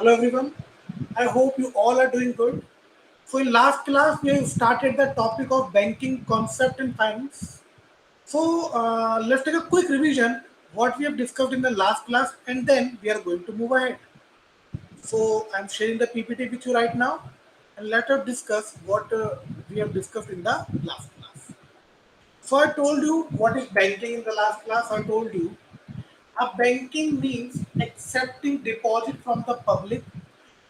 Hello everyone. I hope you all are doing good. So in last class we have started the topic of banking concept and finance. So let's take a quick revision what we have discussed in the last class and then we are going to move ahead. So I'm sharing the PPT with you right now and let us discuss what we have discussed in the last class. So I told you what is banking in the last class. I told you a banking means accepting deposit from the public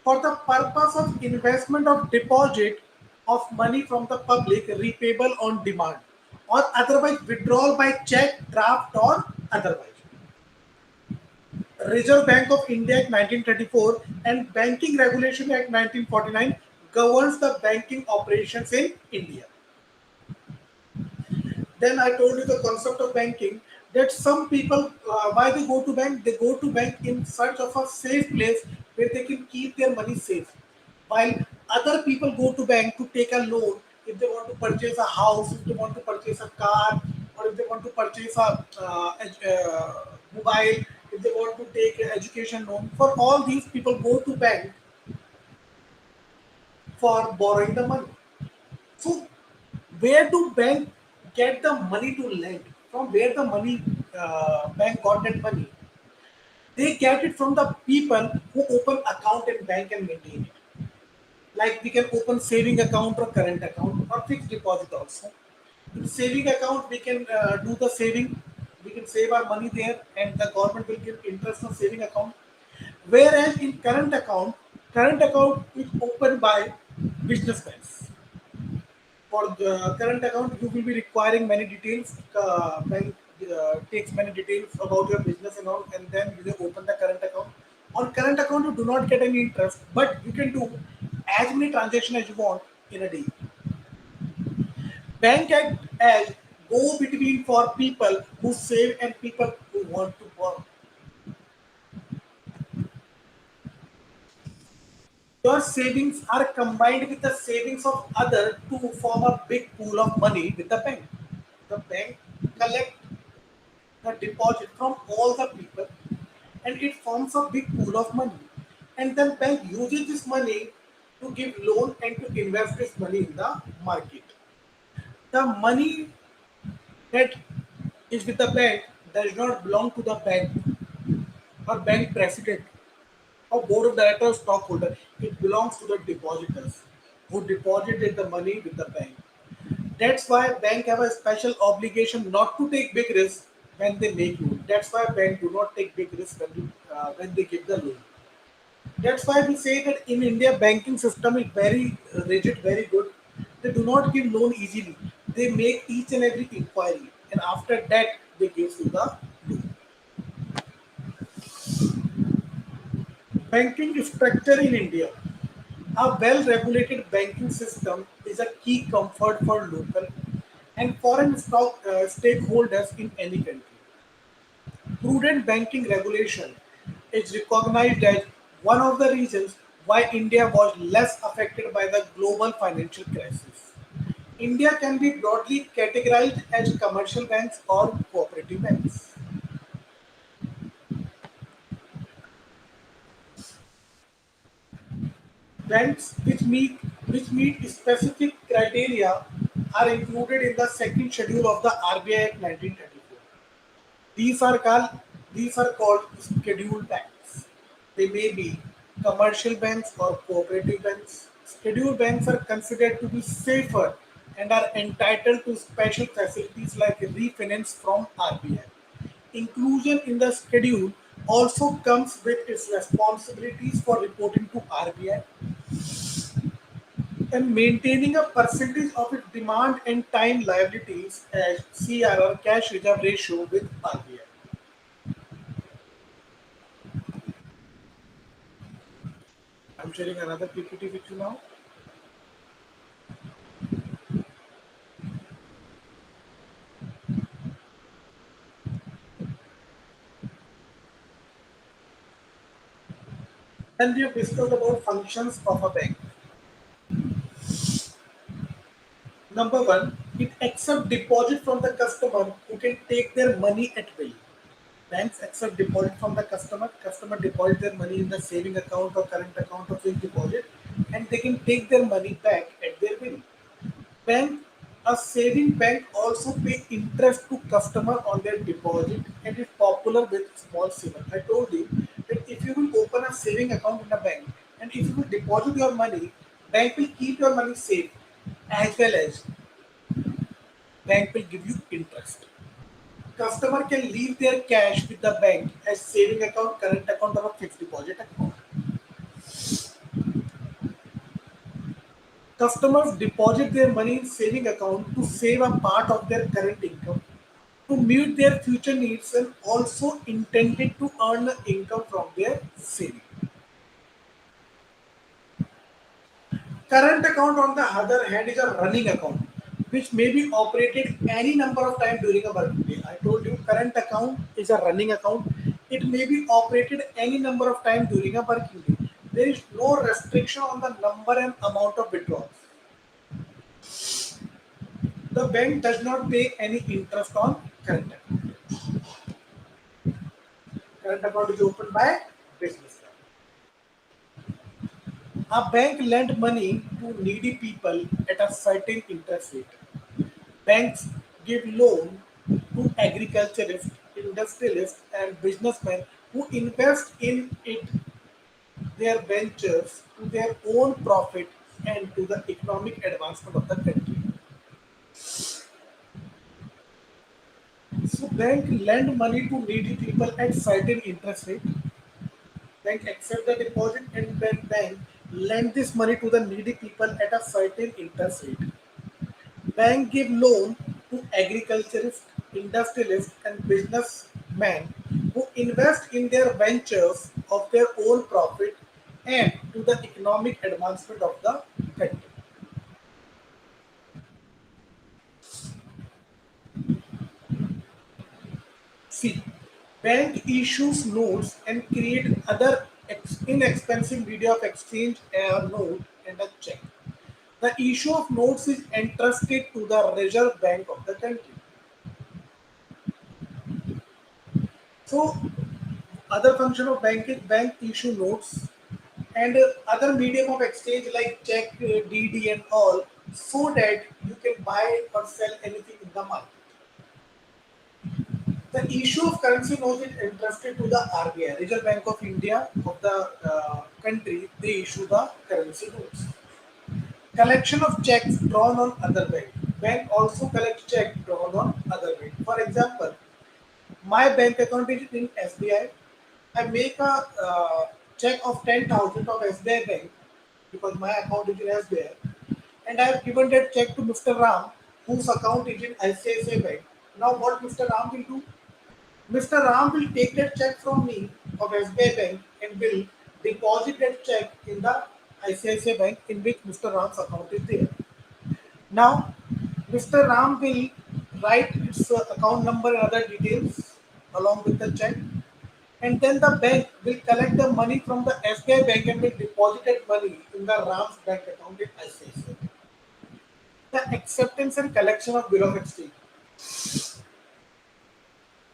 for the purpose of investment of deposit of money from the public repayable on demand or otherwise withdrawal by check, draft or otherwise. Reserve Bank of India Act 1934 and Banking Regulation Act 1949 governs the banking operations in India. Then I told you the concept of banking that some people why they go to bank, they go to bank in search of a safe place where they can keep their money safe, while other people go to bank to take a loan if they want to purchase a house, if they want to purchase a car, or if they want to purchase a mobile, if they want to take an education loan. For all these people go to bank for borrowing the money. So, where do bank get the money to lend? From where the money bank got that money? They get it from the people who open account in bank and maintain it. Like we can open saving account or current account or fixed deposit also. In saving account, we can do the saving. We can save our money there, and the government will give interest on saving account. Whereas in current account is opened by businessmen. For the current account, you will be requiring many details. Bank takes many details about your business account, and then you will open the current account. On current account, you do not get any interest, but you can do as many transactions as you want in a day. Bank act as go between for people who save and people who want to borrow. Your savings are combined with the savings of other to form a big pool of money with the bank. The bank collect the deposit from all the people and it forms a big pool of money. And then bank uses this money to give loan and to invest this money in the market. The money that is with the bank does not belong to the bank or bank president or board of directors stockholder. It belongs to the depositors who deposited the money with the bank. That's why bank have a special obligation not to take big risks when they make loan. That's why bank do not take big risks when they give the loan. That's why we say that in India banking system is very rigid, very good. They do not give loan easily. They make each and every inquiry, and after that they give you the banking structure in India. A well-regulated banking system is a key comfort for local and foreign stakeholders in any country. Prudent banking regulation is recognized as one of the reasons why India was less affected by the global financial crisis. India can be broadly categorized as commercial banks or cooperative banks. Banks which meet specific criteria are included in the second schedule of the RBI Act 1934. These are called these are called scheduled banks. They may be commercial banks or cooperative banks. Scheduled banks are considered to be safer and are entitled to special facilities like refinance from RBI. Inclusion in the schedule also comes with its responsibilities for reporting to RBI and maintaining a percentage of its demand and time liabilities as CRR cash reserve ratio with RBI. I'm sharing another PPT with you now. And we have discussed about functions of a bank. Number one, it accepts deposit from the customer who can take their money at will. Banks accept deposit from the customer. Customer deposit their money in the saving account or current account or fixed deposit, and they can take their money back at their will. Bank, a saving bank also pay interest to customer on their deposit and is popular with small savers. I told you that if you will open a saving account in a bank and if you will deposit your money, bank will keep your money safe as well as bank will give you interest. Customer can leave their cash with the bank as saving account, current account, or a fixed deposit account. Customers deposit their money in saving account to save a part of their current income to meet their future needs and also intended to earn income from their saving. Current account, on the other hand, is a running account which may be operated any number of times during a working day. I told you current account is a running account. It may be operated any number of times during a working day. There is no restriction on the number and amount of withdrawals. The bank does not pay any interest on current account. Current account is opened by business. A bank lend money to needy people at a certain interest rate. Banks give loan to agriculturists, industrialists, and businessmen who invest in it their ventures to their own profit and to the economic advancement of the country. So bank lend money to needy people at certain interest rate. Bank accept the deposit and then bank lend this money to the needy people at a certain interest rate. Bank give loan to agriculturists, industrialists, and businessmen who invest in their ventures of their own profit and to the economic advancement of the country. C. Bank issues notes and create other inexpensive media of exchange a note and a check. The issue of notes is entrusted to the Reserve Bank of the country. So other function of bank is bank issue notes and other medium of exchange like check, DD and all, so that you can buy or sell anything in the market. The issue of currency notes is entrusted to the RBI, Reserve Bank of India of the country. They issue the currency notes. Collection of checks drawn on other bank. Bank also collects checks drawn on other bank. For example, my bank account is in SBI. I make a check of 10,000 of SBI Bank because my account is in SBI, and I have given that check to Mr. Ram, whose account is in ICICI Bank. Now, what Mr. Ram will do? Mr. Ram will take that check from me of SBI Bank and will deposit that check in the ICICI Bank in which Mr. Ram's account is there. Now, Mr. Ram will write its account number and other details along with the check, and then the bank will collect the money from the SBI bank and will deposit that money in the Ram's bank account in ICICI. The acceptance and collection of bill of exchange.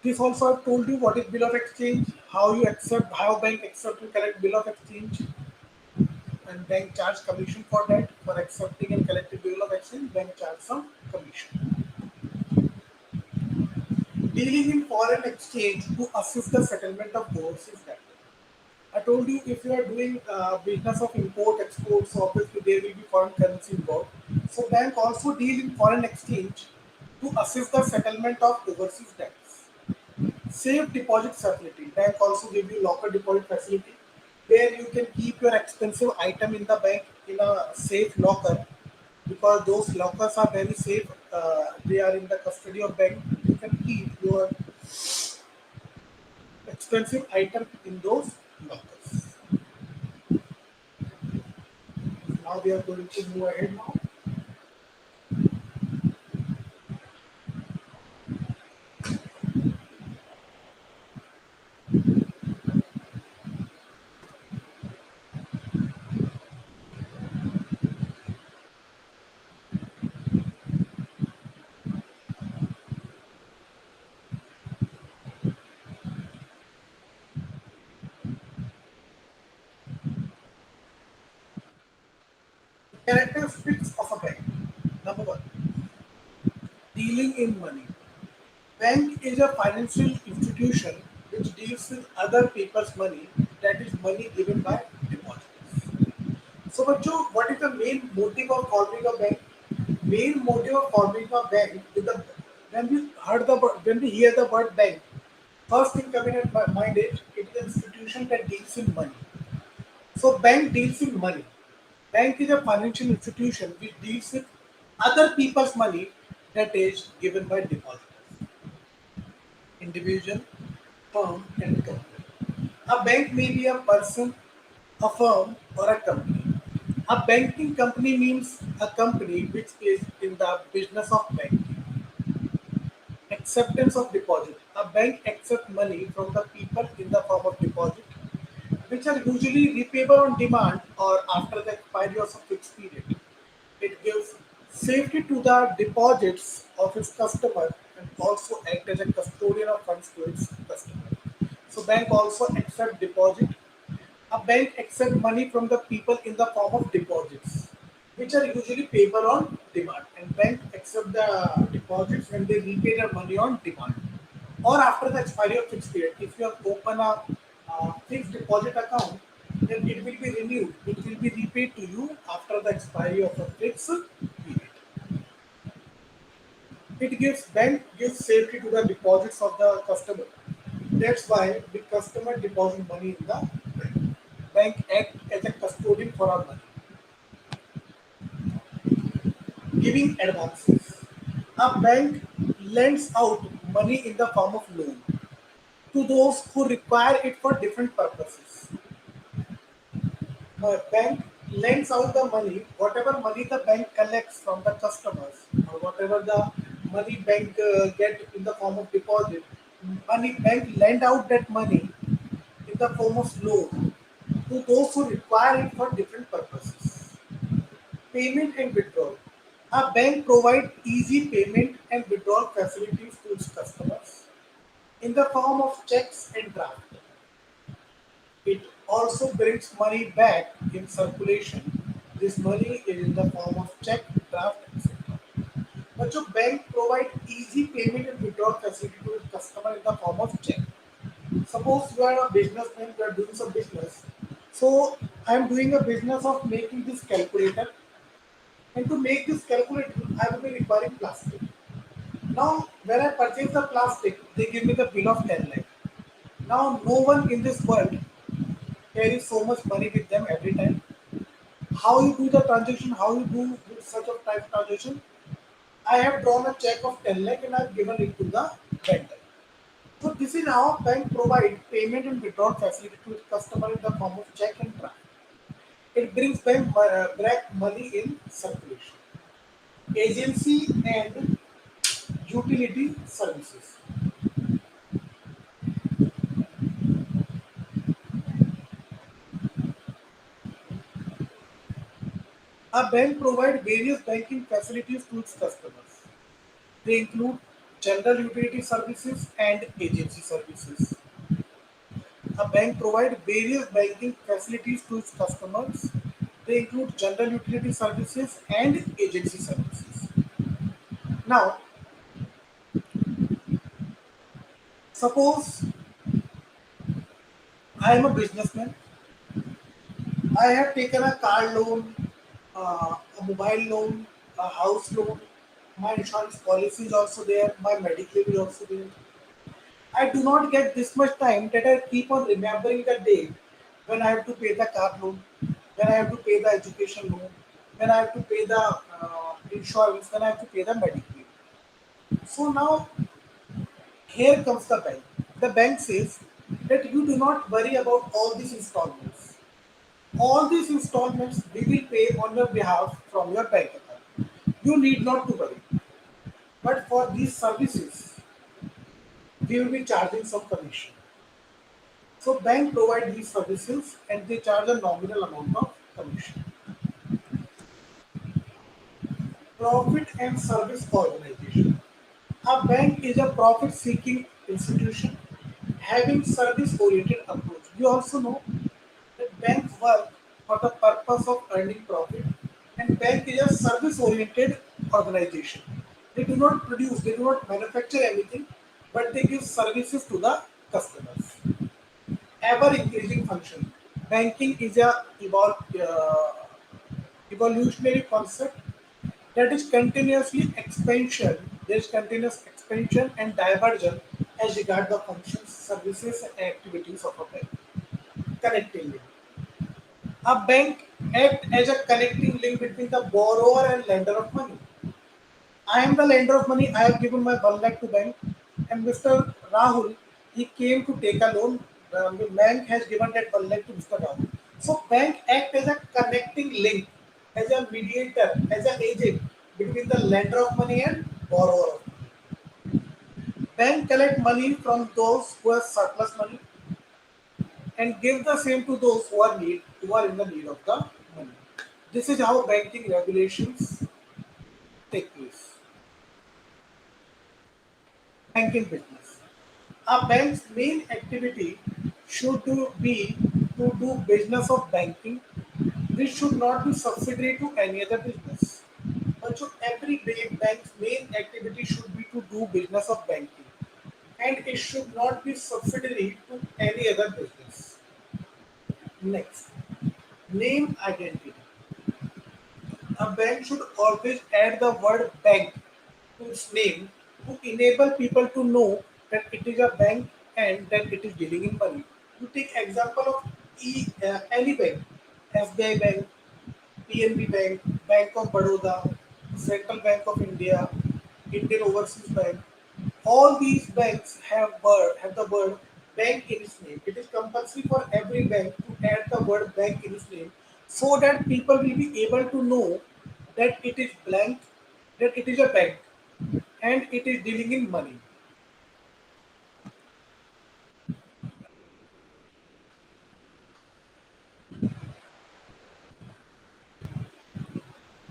This also I've told you what is bill of exchange, how you accept, how bank accept and collect bill of exchange, and bank charge commission for that. For accepting and collecting bill of exchange, bank charge some commission. Dealing in foreign exchange to assist the settlement of overseas debt. I told you if you are doing business of import export, so obviously there will be foreign currency involved. So bank also deal in foreign exchange to assist the settlement of overseas debts. Safe deposit facility. Bank also give you locker deposit facility where you can keep your expensive item in the bank in a safe locker because those lockers are very safe. They are in the custody of bank. You can keep your expensive item in those lockers. Now we are going to move ahead now. dealing in money. Bank is a financial institution which deals with other people's money, that is money given by depositors. So, बच्चों, what is the main motive of forming a bank? Main motive of forming a bank is the when we hear the word bank, first thing coming in my mind is it is an institution that deals in money. So, bank deals in money. Bank is a financial institution which deals with other people's money that is given by depositors, individual, firm, and company. A bank may be a person, a firm, or a company. A banking company means a company which is in the business of banking. Acceptance of deposit. A bank accepts money from the people in the form of deposit, which are usually repayable on demand or after the expiry of a fixed period. It gives safety to the deposits of its customer and also act as a custodian of funds to its customer. So bank also accept deposit. A bank accept money from the people in the form of deposits, which are usually payable on demand. And bank accept the deposits when they repay their money on demand or after the expiry of fixed period. If you have open a fixed deposit account, then it will be renewed. It will be repaid to you after the expiry of a fixed period. It gives bank gives safety to the deposits of the customer. That's why the customer deposit money in the bank. Bank act as a custodian for our money, giving advances. A bank lends out money in the form of loan to those who require it for different purposes. A bank lends out the money, whatever money the bank collects from the customers, or whatever the money bank get in the form of deposit. Money bank lend out that money in the form of loan to those who require it for different purposes. Payment and withdrawal. A bank provides easy payment and withdrawal facilities to its customers in the form of checks and draft. It also brings money back in circulation. This money is in the form of check, draft, etc. But your bank provide easy payment and withdrawal facility to its customer in the form of check. Suppose you are a businessman, you are doing some business. So I am doing a business of making this calculator, and to make this calculator, I will be requiring plastic. Now, when I purchase the plastic, they give me the bill of 10 lakh. Now, no one in this world carries so much money with them every time. How you do the transaction, how you do with such a type of transaction? I have drawn a check of 10 lakh and I have given it to the vendor. So, this is how bank provide payment and withdrawal facility to its customer in the form of check and draft. It brings back money in circulation. Agency and utility services. A bank provides various banking facilities to its customers. They include general utility services and agency services. A bank provides various banking facilities to its customers. They include general utility services and agency services. Now, suppose I am a businessman. I have taken a car loan, a mobile loan, a house loan. My insurance policy is also there. My medical is also there. I do not get this much time that I keep on remembering the date when I have to pay the car loan, when I have to pay the education loan, when I have to pay the insurance, when I have to pay the medical. So now here comes the bank. The bank says that you do not worry about all these installments. All these installments we will pay on your behalf from your bank account. You need not to worry. But for these services, we will be charging some commission. So bank provide these services and they charge a nominal amount of commission. Profit and service organization. A bank is a profit-seeking institution having service-oriented approach. We also know that banks work for the purpose of earning profit, and bank is a service-oriented organization. They do not produce, they do not manufacture anything, but they give services to the customers. Ever increasing function. Banking is a evolutionary concept that is continuously expansion. There is continuous expansion and diversion as regard the functions, services, and activities of a bank. Connecting link. A bank act as a connecting link between the borrower and lender of money. I am the lender of money. I have given my 1 lakh to bank, and Mr. Rahul, he came to take a loan. The bank has given that 1 lakh to Mr. Rahul. So bank act as a connecting link, as a mediator, as an agent between the lender of money and borrower. Bank collect money from those who have surplus money and give the same to those who are in the need of the money. This is how banking regulations take place. Banking business. A bank's main activity be to do business of banking, which should not be subsidiary to any other business. But so every bank's main activity should be to do business of banking, and it should not be subsidiary to any other business. Next, name identity. A bank should always add the word bank to its name to enable people to know that it is a bank and that it is dealing in money. You take example of any bank, SBI Bank, PNB Bank, Bank of Baroda, Central Bank of India, Indian Overseas Bank. All these banks have the word bank in its name. It is compulsory for every bank to add the word bank in its name so that people will be able to know that it is blank, that it is a bank and it is dealing in money.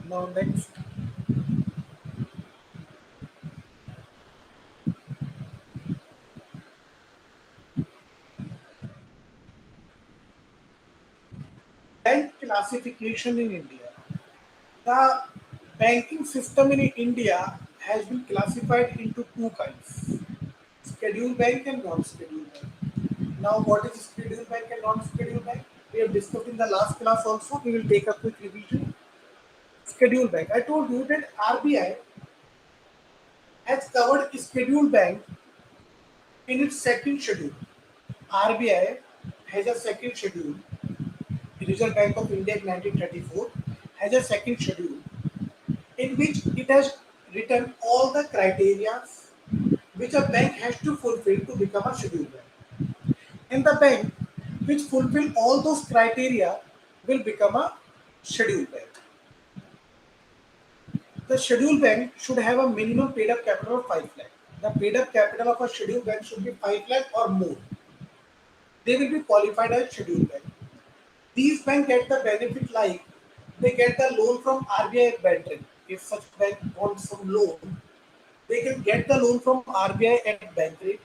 Now next, bank classification in India. The banking system in India has been classified into two kinds: scheduled bank and non-scheduled bank. Now, what is scheduled bank and non-scheduled bank? We have discussed in the last class also. We will take a quick revision. Scheduled bank. I told you that RBI has covered scheduled bank in its second schedule. RBI has a second schedule. The Reserve Bank of India in 1934 has a second schedule in which it has written all the criteria which a bank has to fulfill to become a scheduled bank. And the bank which fulfill all those criteria will become a scheduled bank. The scheduled bank should have a minimum paid up capital of 5 lakh. The paid up capital of a scheduled bank should be 5 lakh or more. They will be qualified as scheduled bank. These banks get the benefit like they get the loan from RBI at bank rate. If such bank wants some loan, they can get the loan from RBI at bank rate.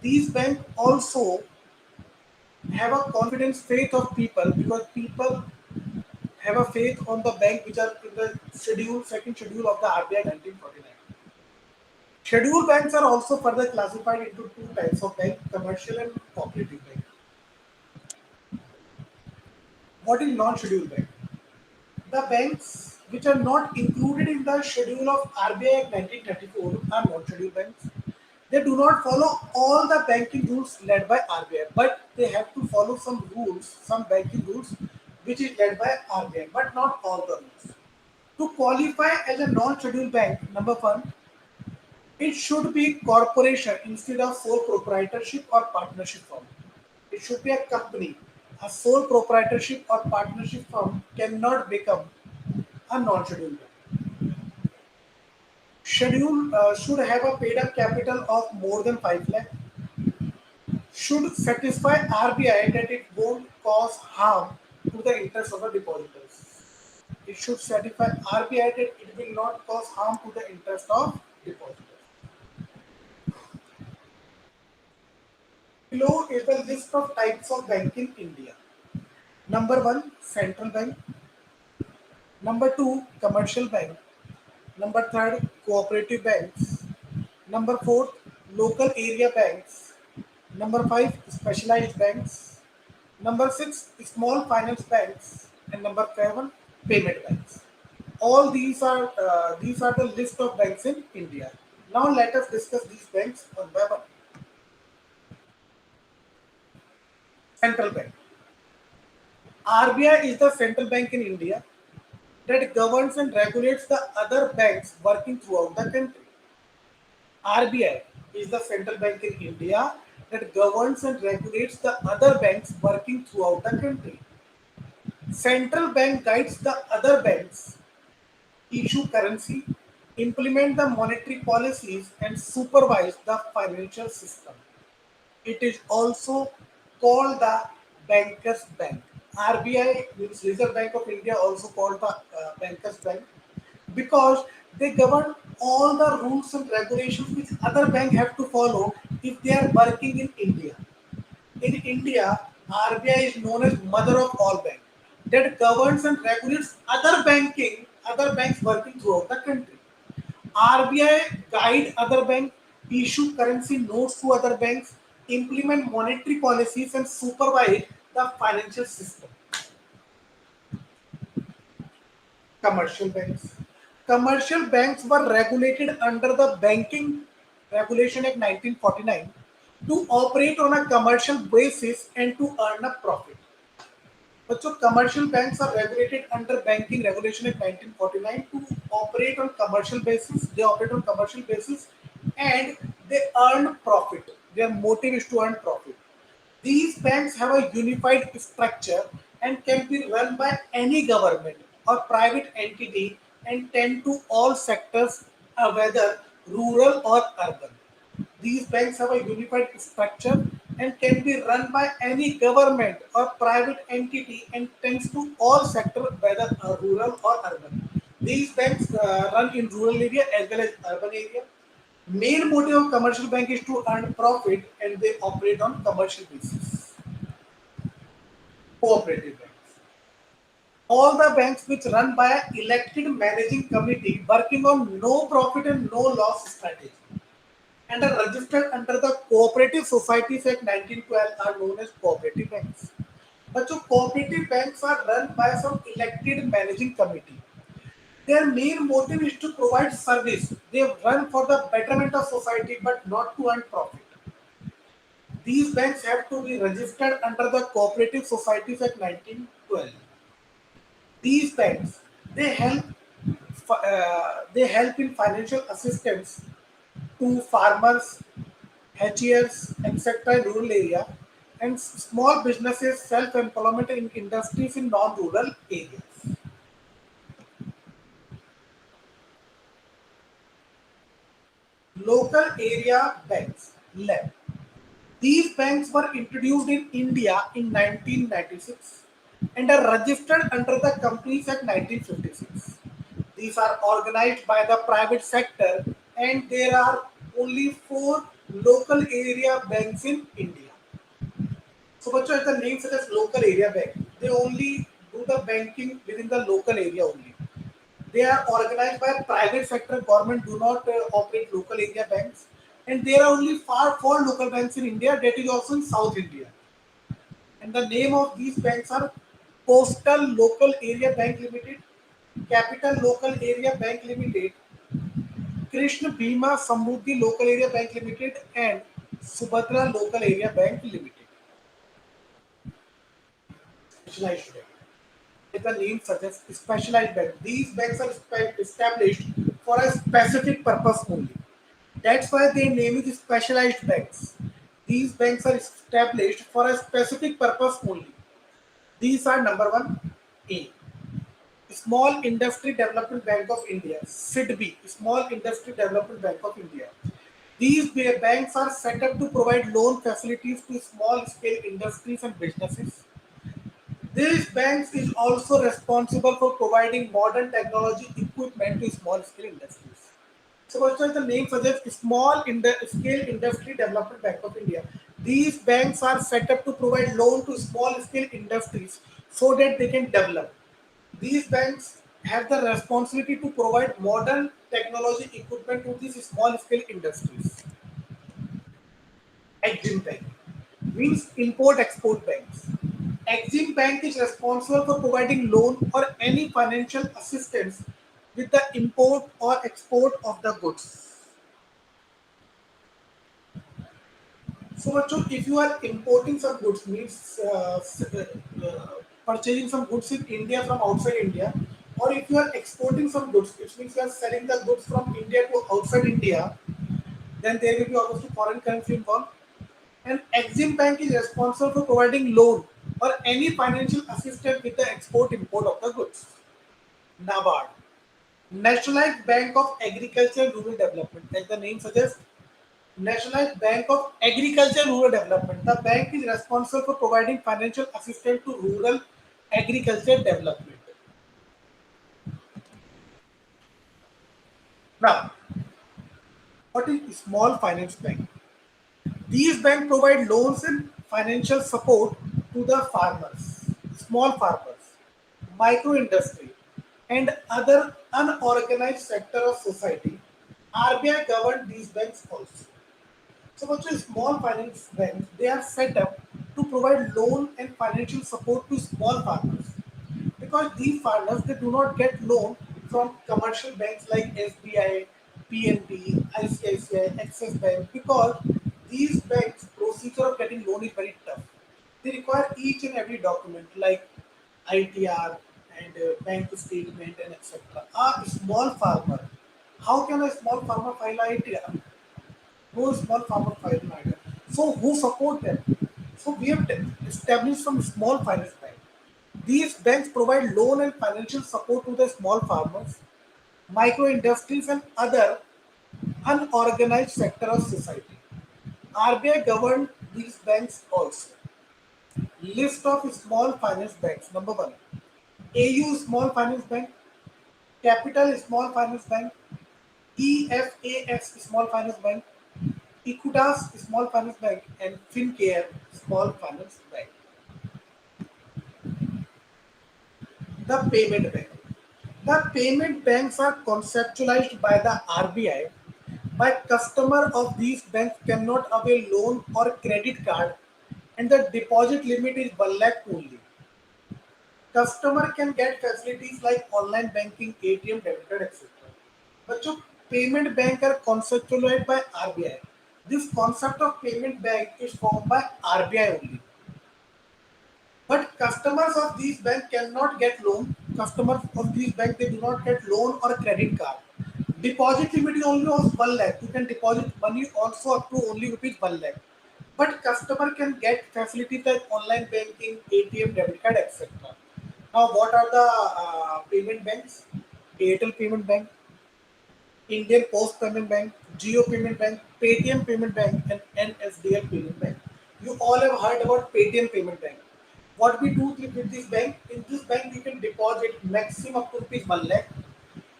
These banks also have a confidence faith of people because people have a faith on the bank which are in the second schedule of the RBI 1949. Scheduled banks are also further classified into two types of bank: commercial and cooperative bank. What is non-scheduled bank? The banks which are not included in the schedule of RBI Act 1934 are non-scheduled banks. They do not follow all the banking rules led by RBI, but they have to follow some banking rules which is led by RBI, but not all the rules. To qualify as a non-scheduled bank, number one, it should be corporation instead of sole proprietorship or partnership firm. It should be a company. A sole proprietorship or partnership firm cannot become a non-scheduled bank. Schedule should have a paid up capital of more than 5 lakh. Should satisfy RBI that it won't cause harm to the interest of the depositors. It should satisfy RBI that it will not cause harm to the interest of depositors. Below is the list of types of bank in India. Number one, central bank. Number two, commercial bank. Number third, cooperative banks. Number fourth, local area banks. Number five, specialized banks. Number six, small finance banks. And number seven, payment banks. All these are the list of banks in India. Now let us discuss these banks one by one. Central Bank. RBI is the central bank in India that governs and regulates the other banks working throughout the country. RBI is the central bank in India that governs and regulates the other banks working throughout the country. Central bank guides the other banks, issue currency, implement the monetary policies, and supervise the financial system. It is also called the Bankers Bank. RBI means Reserve Bank of India, also called the Bankers Bank, because they govern all the rules and regulations which other bank have to follow if they are working in India. In India, RBI is known as mother of all banks that governs and regulates other banks working throughout the country. RBI guide other banks, issue currency notes to other banks, implement monetary policies, and supervise the financial system. Commercial banks. Commercial banks were regulated under the Banking Regulation Act 1949 to operate on a commercial basis and to earn a profit. But so commercial banks are regulated under Banking Regulation Act 1949 to operate on commercial basis. They operate on commercial basis and they earn profit. Their motive is to earn profit. These banks have a unified structure and can be run by any government or private entity and tend to all sectors, whether rural or urban. These banks have a unified structure and can be run by any government or private entity and tends to all sectors, whether rural or urban. These banks run in rural area as well as urban area. Main motive of commercial bank is to earn profit and they operate on commercial basis. Cooperative banks. All the banks which run by an elected managing committee working on no profit and no loss strategy and are registered under the Cooperative Societies Act 1912 are known as cooperative banks. But so cooperative banks are run by some elected managing committee. Their main motive is to provide service. They run for the betterment of society but not to earn profit. These banks have to be registered under the Cooperative Societies Act 1912. These banks they help they help in financial assistance to farmers, HES, etc. in rural area, and small businesses, self-employment in industries in non-rural areas. Local area banks, LEB. These banks were introduced in India in 1996 and are registered under the Companies Act 1956. These are organized by the private sector and there are only four local area banks in India. So, bachcho, as the name suggests, local area bank, they only do the banking within the local area only. They are organized by private sector. Government do not operate local area banks, and there are only four local banks in India. That is also in South India. And the name of these banks are Postal Local Area Bank Limited, Capital Local Area Bank Limited, Krishna Bhima Samruddhi Local Area Bank Limited, and Subhadra Local Area Bank Limited. Specialized bank. As the name suggests, specialized bank. These banks are established for a specific purpose only. That's why their name is specialized banks. These banks are established for a specific purpose only. These are number one, A. Small Industry Development Bank of India, SIDB, Small Industry Development Bank of India. These banks are set up to provide loan facilities to small scale industries and businesses. These banks is also responsible for providing modern technology equipment to small scale industries. So, also the name suggests, Scale Industry Development Bank of India. These banks are set up to provide loan to small scale industries so that they can develop. These banks have the responsibility to provide modern technology equipment to these small scale industries. Exim Bank means import export banks. Exim Bank is responsible for providing loan or any financial assistance with the import or export of the goods. So, Bachcho, if you are importing some goods, means purchasing some goods in India from outside India, or if you are exporting some goods, which means you are selling the goods from India to outside India, then there will be obviously foreign currency involved. And Exim Bank is responsible for providing loan or any financial assistance with the export import of the goods. NABARD, Nationalized Bank of Agriculture and Rural Development, as the name suggests, Nationalized Bank of Agriculture and Rural Development. The bank is responsible for providing financial assistance to rural agriculture development. Now, what is small finance bank? These banks provide loans and financial support to the farmers, small farmers, micro industry, and other unorganized sector of society. RBI governed these banks also. So, what's a small finance banks? They are set up to provide loan and financial support to small farmers because these farmers they do not get loan from commercial banks like SBI, PNB, ICICI, Axis Bank because these banks procedure of getting loan is very tough. They require each and every document like ITR and bank statement and etc. A small farmer, how can a small farmer file ITR? No small farmer file ITR. So who support them? So we have established some small finance banks. These banks provide loan and financial support to the small farmers, micro industries, and other unorganized sector of society. RBI governed these banks also. List of small finance banks. Number one, AU Small Finance Bank, Capital Small Finance Bank, EFAS Small Finance Bank, Equitas Small Finance Bank, and FinCare Small Finance Bank. The payment bank. The payment banks are conceptualized by the RBI, but customer of these banks cannot avail loan or credit card and the deposit limit is 1 lakh only. Customer can get facilities like online banking, ATM, debit card, etc. But जो payment bank are conceptualized by RBI. This concept of payment bank is formed by RBI only. But customers of these banks cannot get loan. Customers of these banks they do not get loan or credit card. Deposit limit is only of 1 lakh. You can deposit money also up to only rupees 1 lakh. But customer can get facilities like online banking, ATM, debit card, etc. Now, what are the payment banks? Airtel Payment Bank, Indian Post Payment Bank, Geo Payment Bank, Paytm Payment Bank, and NSDL Payment Bank. You all have heard about Paytm Payment Bank. What we do with this bank? In this bank, you can deposit maximum up to rupees 1 lakh,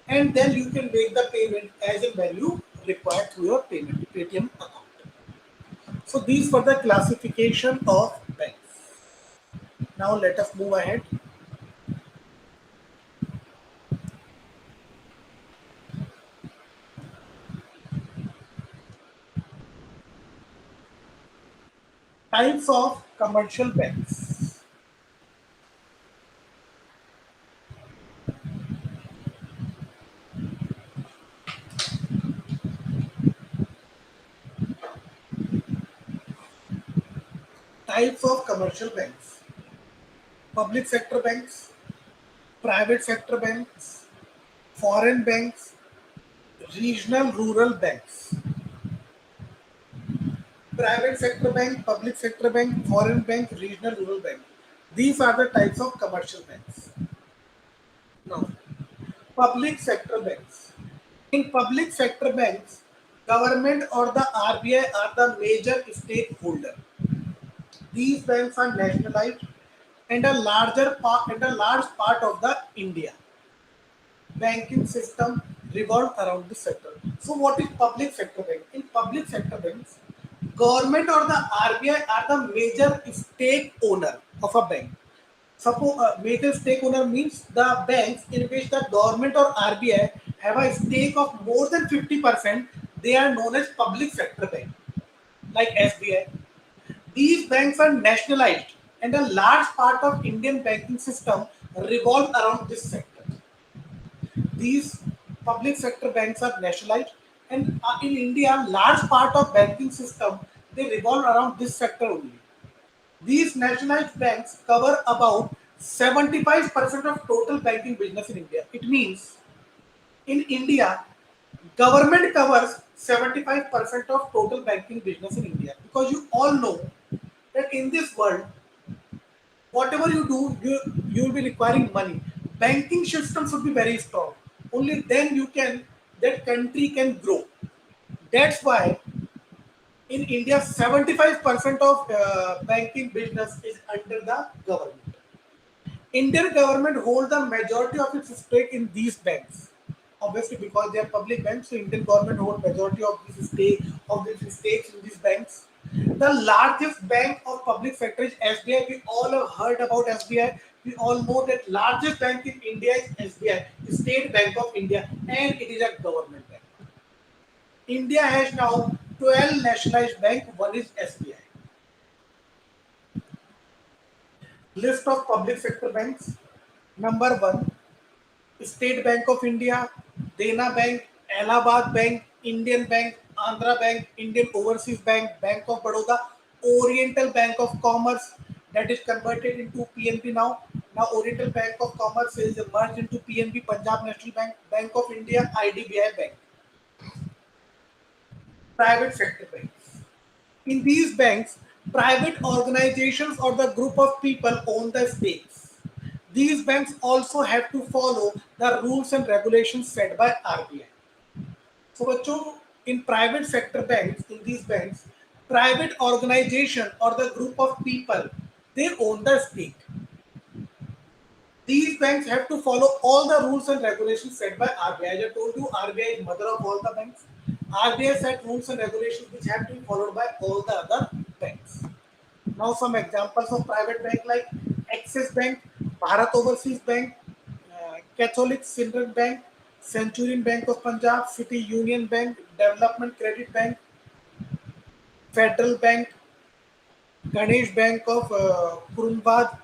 and then you can make the payment as and when you require through your payment Paytm account. So these were the classification of banks. Now let us move ahead. Types of commercial banks. Types of commercial banks. Public sector banks, private sector banks, foreign banks, regional rural banks. Private sector bank, public sector bank, foreign bank, regional rural bank. These are the types of commercial banks. Now, public sector banks. In public sector banks, government or the RBI are the major stakeholder. These banks are nationalized and a large part of the India banking system revolve around the sector. So what is public sector bank? In public sector banks, government or the RBI are the major stake owner of a bank. Suppose major stakeholder means the banks in which the government or RBI have a stake of more than 50%. They are known as public sector bank, like SBI. These banks are nationalized, and a large part of Indian banking system revolves around this sector. These public sector banks are nationalized, and in India, large part of banking system they revolve around this sector only. These nationalized banks cover about 75% of total banking business in India. It means in India, government covers 75% of total banking business in India, because you all know that in this world, whatever you do, you will be requiring money. Banking system should be very strong. Only then you can that country can grow. That's why in India, 75% of banking business is under the government. Indian government hold the majority of its stake in these banks. Obviously, because they are public banks, so Indian government hold majority of this stake of these stakes in these banks. The largest bank of public sector is SBI. We all have heard about SBI. We all know that largest bank in India is SBI, State Bank of India, and it is a government bank. India has now 12 nationalized banks. One is SBI. List of public sector banks. Number one, State Bank of India, Dena Bank, Allahabad Bank, Indian Bank, Andhra Bank, Indian Overseas Bank, Bank of Baroda, Oriental Bank of Commerce, that is converted into PNB now. Now Oriental Bank of Commerce is merged into PNB, Punjab National Bank, Bank of India, IDBI Bank. Private sector banks. In these banks, private organizations or the group of people own the stakes. These banks also have to follow the rules and regulations set by RBI. So, बच्चों, in private sector banks, in these banks, private organization or the group of people, they own the stake. These banks have to follow all the rules and regulations set by RBI. As I told you, RBI is mother of all the banks. RBI set rules and regulations which have to be followed by all the other banks. Now, some examples of private bank like Axis Bank, Bharat Overseas Bank, Catholic Syndicate Bank, Centurion Bank of Punjab, City Union Bank, Development Credit Bank, Federal Bank, Ganesh Bank of Kurunbad,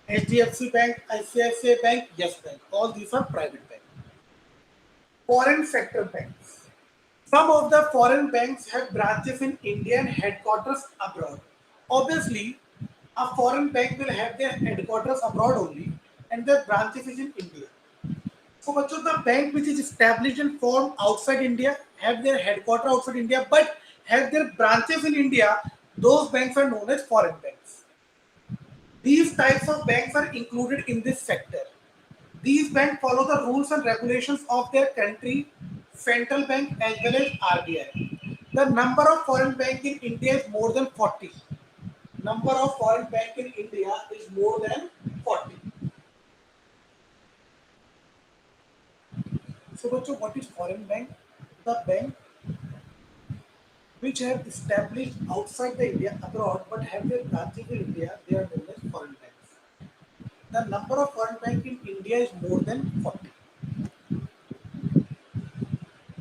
HDFC Bank, ICICI Bank, Yes Bank. All these are private banks. Foreign sector banks. Some of the foreign banks have branches in India and headquarters abroad. Obviously, a foreign bank will have their headquarters abroad only, and their branches is in India. So much of the bank which is established and formed outside India have their headquarters outside India, but have their branches in India. Those banks are known as foreign banks. These types of banks are included in this sector. These banks follow the rules and regulations of their country, central bank as well as RBI. The number of foreign banks in India is more than 40. Number of foreign banks in India is more than 40. So, Bacho, what is foreign bank? The bank which have established outside the India abroad but have their branches in India, they are known as foreign banks. The number of foreign banks in India is more than 40.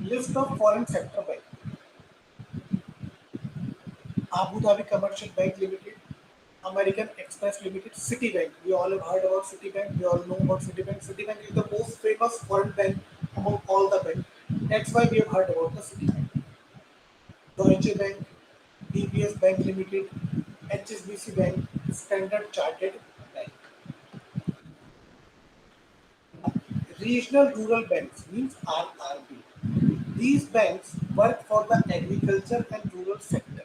List of foreign sector banks. Abu Dhabi Commercial Bank Limited, American Express Limited, Citibank. We all have heard about Citibank. We all know about Citibank. Citibank is the most famous foreign bank among all the banks. That's why we have heard about the Citibank. Deutsche Bank, DBS Bank Limited, HSBC Bank, Standard Chartered Bank. Regional rural banks means RRB. These banks work for the agriculture and rural sector.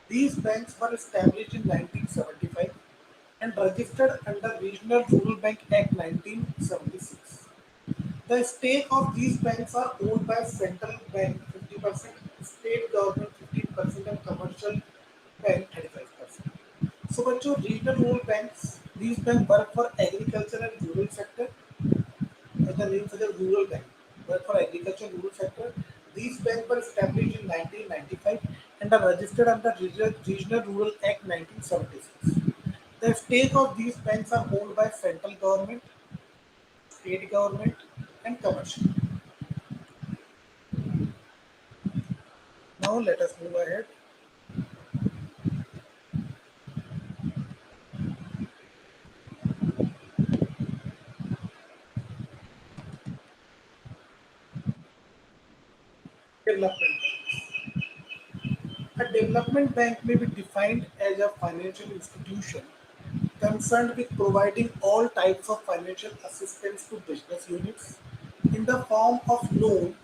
These banks were established in 1975 and registered under Regional Rural Bank Act 1976. The stake of these banks are owned by central bank 50%, state government 15%, and commercial bank 35%. So, बच्चों, regional rural banks, these banks work for agriculture and rural sector. As the name suggests, rural bank work for agriculture and rural sector. These banks were established in 1995 and are registered under Regional Rural Act 1976. The stake of these banks are owned by central government, state government, and commercial. Now let us move ahead. Development banks. A development bank may be defined as a financial institution concerned with providing all types of financial assistance to business units in the form of loan,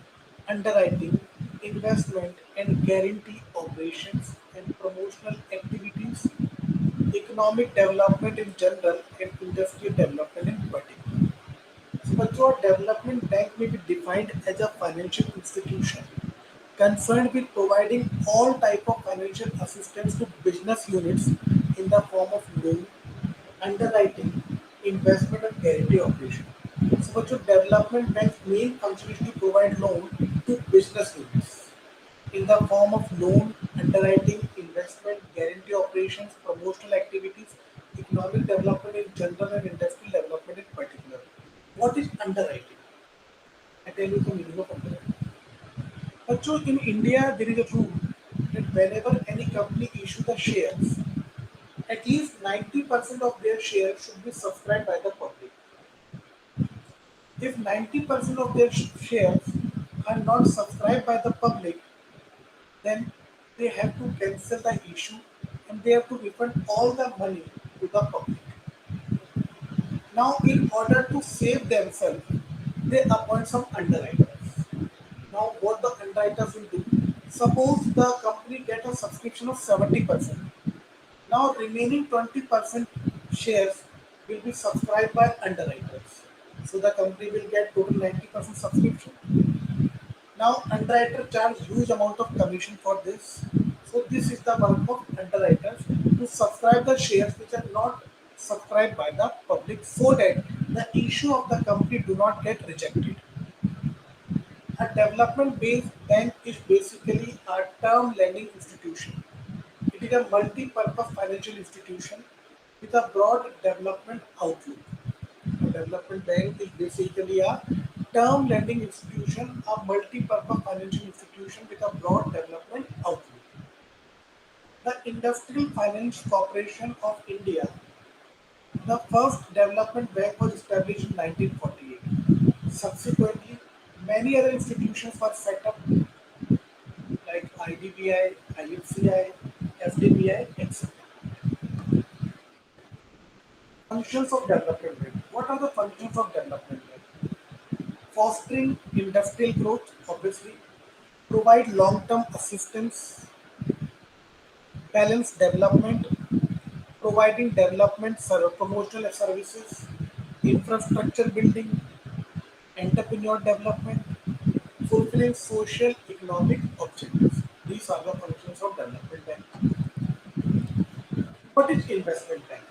underwriting, investment and guarantee operations and promotional activities, economic development in general and industrial development in particular. So, a development bank may be defined as a financial institution concerned with providing all type of financial assistance to business units in the form of loan, underwriting, investment and guarantee operation. So what your development bank's main function is to provide loan to business units in the form of loan, underwriting, investment, guarantee operations, promotional activities, economic development in general and industrial development in particular. What is underwriting? I tell you the meaning of underwriting. So in India, there is a rule that whenever any company issues the shares, at least 90% of their shares should be subscribed by the public. If 90% of their shares are not subscribed by the public, then they have to cancel the issue and they have to refund all the money to the public. Now, in order to save themselves, they appoint some underwriters. Now, what the underwriters will do? Suppose the company get a subscription of 70%. Now, remaining 20% shares will be subscribed by underwriters. So the company will get total 90% subscription. Now, underwriter charge huge amount of commission for this. So this is the work of underwriters to subscribe the shares which are not subscribed by the public so that the issue of the company do not get rejected. A development-based bank is basically a term lending institution. It is a multi-purpose financial institution with a broad development outlook. A development bank is basically a term lending institution, a multi-purpose financial institution with a broad development outlook. The Industrial Finance Corporation of India, the first development bank, was established in 1948. Subsequently, many other institutions were set up like IDBI, IFCI, FDBI, etc. Functions of development bank. What are the functions of development bank? Fostering industrial growth, obviously, provide long-term assistance, balance development, providing development promotional services, infrastructure building, entrepreneur development, fulfilling social economic objectives. These are the functions of development bank. What is investment bank?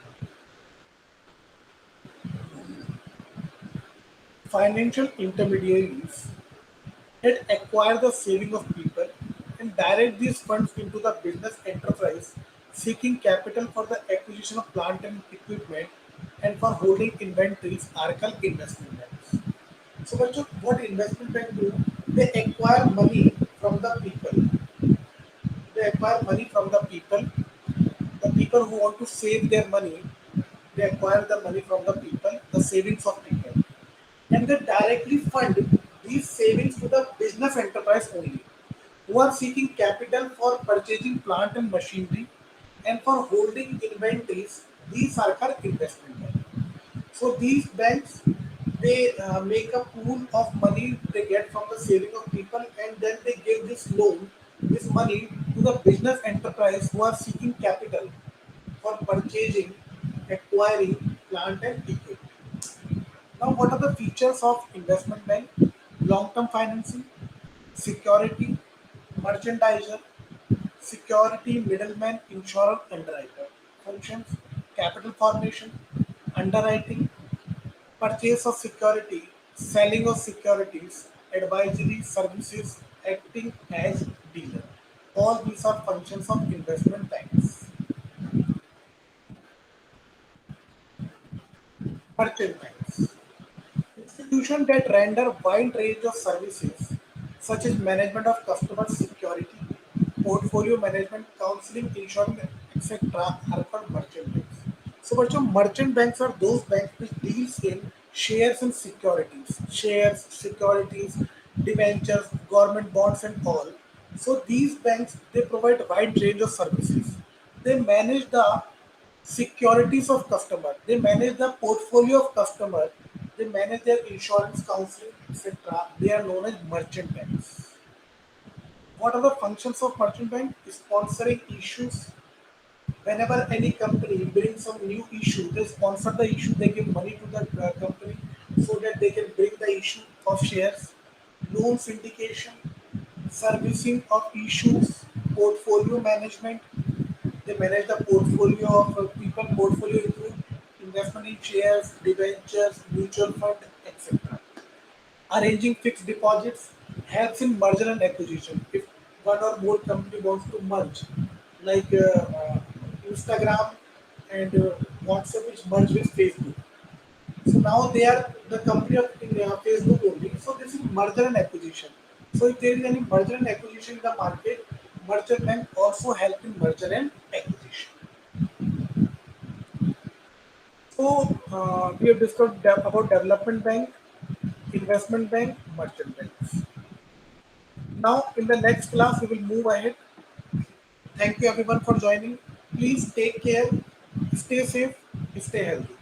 Financial intermediaries that acquire the saving of people and direct these funds into the business enterprise seeking capital for the acquisition of plant and equipment and for holding inventories are called investment banks. So what investment banks do? They acquire money from the people. They acquire money from the people who want to save their money, they acquire the money from the people, the savings of people, and they directly fund these savings to the business enterprise only, who are seeking capital for purchasing plant and machinery and for holding inventories. These are called investment banks. So these banks they make a pool of money they get from the saving of people and then they give this loan, this money to the business enterprise who are seeking capital for purchasing, acquiring plant and equipment. Now, what are the features of investment bank? Long-term financing, security, merchandiser, security middleman, insurer, underwriter. Functions: capital formation, underwriting, purchase of security, selling of securities, advisory services, acting as dealer. All these are functions of investment banks. Merchant banks. Institutions that render wide range of services such as management of customer security, portfolio management, counseling, insurance, etc. are called merchant banks. So, merchant banks are those banks which deals in shares, securities, debentures, government bonds, and all. So these banks they provide wide range of services. They manage the securities of customer. They manage the portfolio of customer. They manage their insurance, counseling, etc. They are known as merchant banks. What are the functions of merchant bank? Sponsoring issues. Whenever any company brings some new issue, they sponsor the issue. They give money to the company so that they can bring the issue of shares. Loan syndication, servicing of issues, portfolio management. They manage the portfolio of people. Portfolio include investment in shares, debentures, mutual fund, etc. Arranging fixed deposits helps in merger and acquisition. If one or more company wants to merge, like Instagram and WhatsApp, which merge with Facebook. So now they are the company of Facebook only. So this is merger and acquisition. So if there is any merger and acquisition in the market, merchant bank also help in merger and acquisition. So we have discussed about development bank, investment bank, merchant banks. Now in the next class we will move ahead. Thank you everyone for joining. Please take care, stay safe, stay healthy.